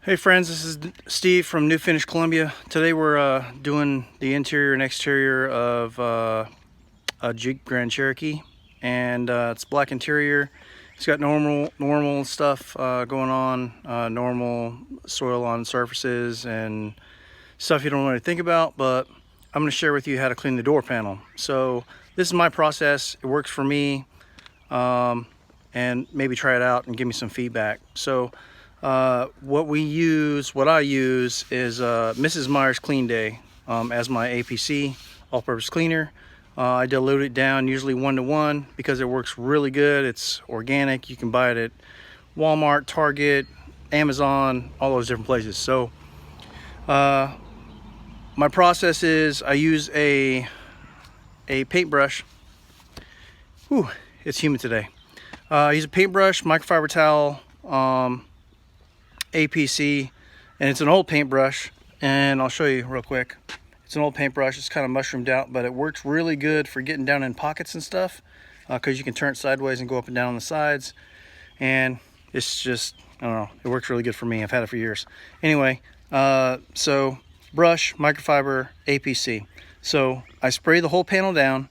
Hey friends, this is Steve from New Finish, Columbia. Today we're doing the interior and exterior of a Jeep Grand Cherokee, and it's black interior. It's got normal stuff going on, normal soil on surfaces and stuff you don't really think about, but I'm going to share with you how to clean the door panel. So this is my process. It works for me, and maybe try it out and give me some feedback. So what I use is Mrs. Meyer's Clean Day as my APC, all-purpose cleaner. I dilute it down, usually 1:1, because it works really good. It's organic. You can buy it at Walmart, Target, Amazon, all those different places. So my process is I use a paintbrush. Whew, it's humid today. I use a paintbrush, microfiber towel, APC, and it's an old paintbrush, and I'll show you real quick. It's an old paintbrush. It's kind of mushroomed out, but it works really good for getting down in pockets and stuff, because you can turn it sideways and go up and down on the sides, and it's just, I don't know, it works really good for me. I've had it for years. Anyway, so brush, microfiber, APC. So I spray the whole panel down,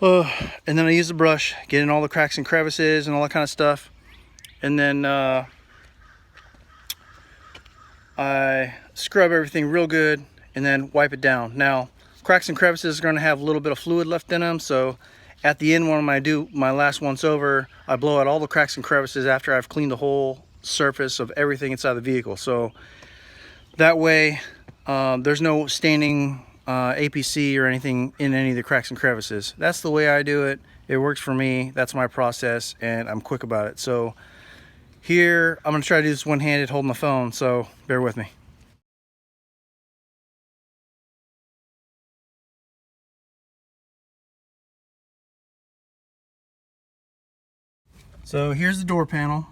and then I use the brush, get in all the cracks and crevices and all that kind of stuff, and then I scrub everything real good and then wipe it down. Now, cracks and crevices are going to have a little bit of fluid left in them, so at the end, when I do my last once over, I blow out all the cracks and crevices after I've cleaned the whole surface of everything inside the vehicle. So that way, there's no staining APC or anything in any of the cracks and crevices. That's the way I do it. It works for me. That's my process, and I'm quick about it. So here, I'm going to try to do this one-handed holding the phone, so bear with me. So here's the door panel.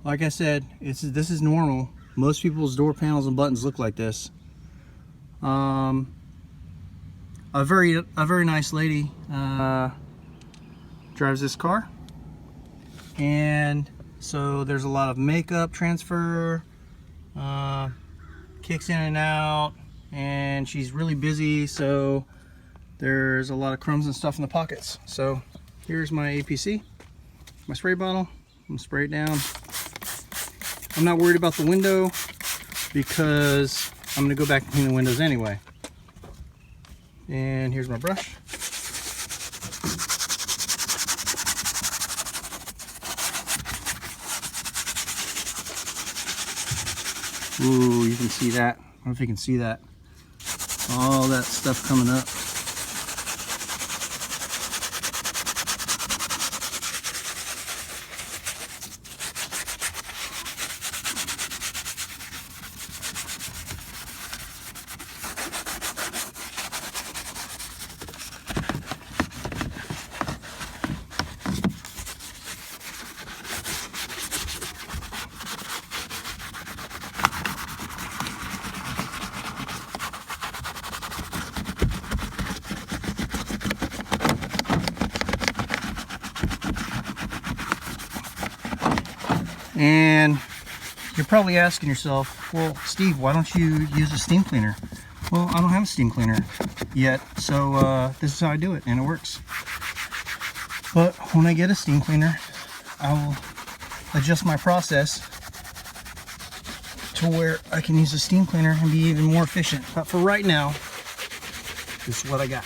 Like I said, this is normal. Most people's door panels and buttons look like this. A very nice lady drives this car, and so there's a lot of makeup transfer, kicks in and out, and she's really busy, so there's a lot of crumbs and stuff in the pockets. So here's my APC, my spray bottle. I'm gonna spray it down. I'm not worried about the window because I'm gonna go back and clean the windows anyway. And here's my brush. Ooh, you can see that. I don't know if you can see that. All that stuff coming up. And you're probably asking yourself, well, Steve, why don't you use a steam cleaner? Well, I don't have a steam cleaner yet, so this is how I do it, and it works. But when I get a steam cleaner, I will adjust my process to where I can use a steam cleaner and be even more efficient. But for right now, this is what I got.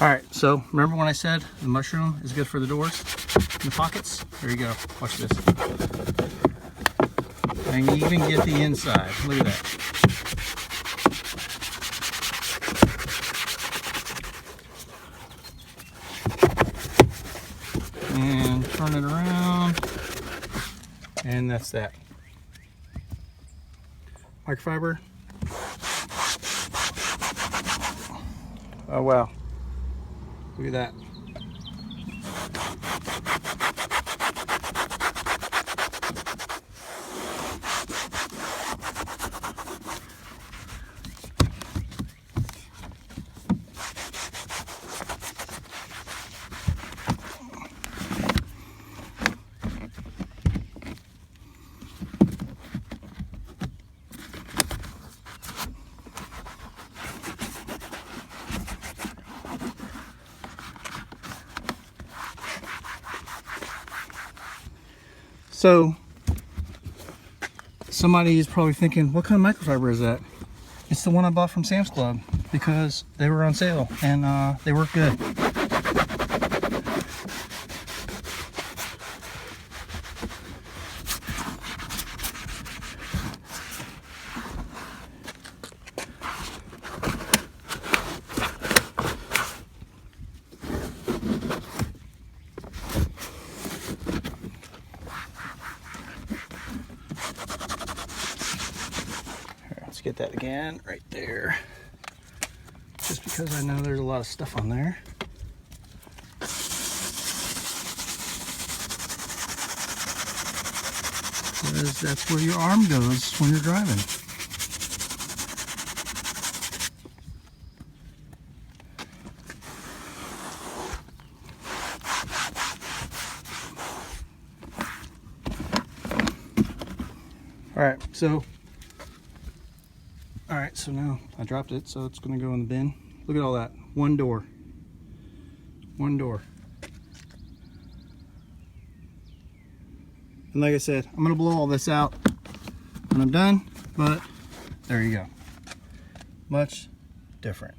Alright, so remember when I said the mushroom is good for the doors and the pockets? There you go. Watch this. I can even get the inside. Look at that. And turn it around. And that's that. Microfiber. Oh wow. Look at that. So somebody is probably thinking, what kind of microfiber is that? It's the one I bought from Sam's Club because they were on sale and they work good. Let's get that again right there, just because I know there's a lot of stuff on there. Because that's where your arm goes when you're driving. Alright, so now I dropped it, so it's going to go in the bin. Look at all that. One door. One door. And like I said, I'm going to blow all this out when I'm done, but there you go. Much different.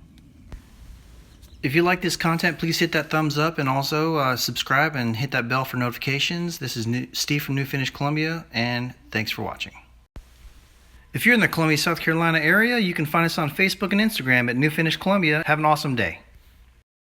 If you like this content, please hit that thumbs up and also subscribe and hit that bell for notifications. This is Steve from New Finish Columbia, and thanks for watching. If you're in the Columbia, South Carolina area, you can find us on Facebook and Instagram at New Finish Columbia. Have an awesome day.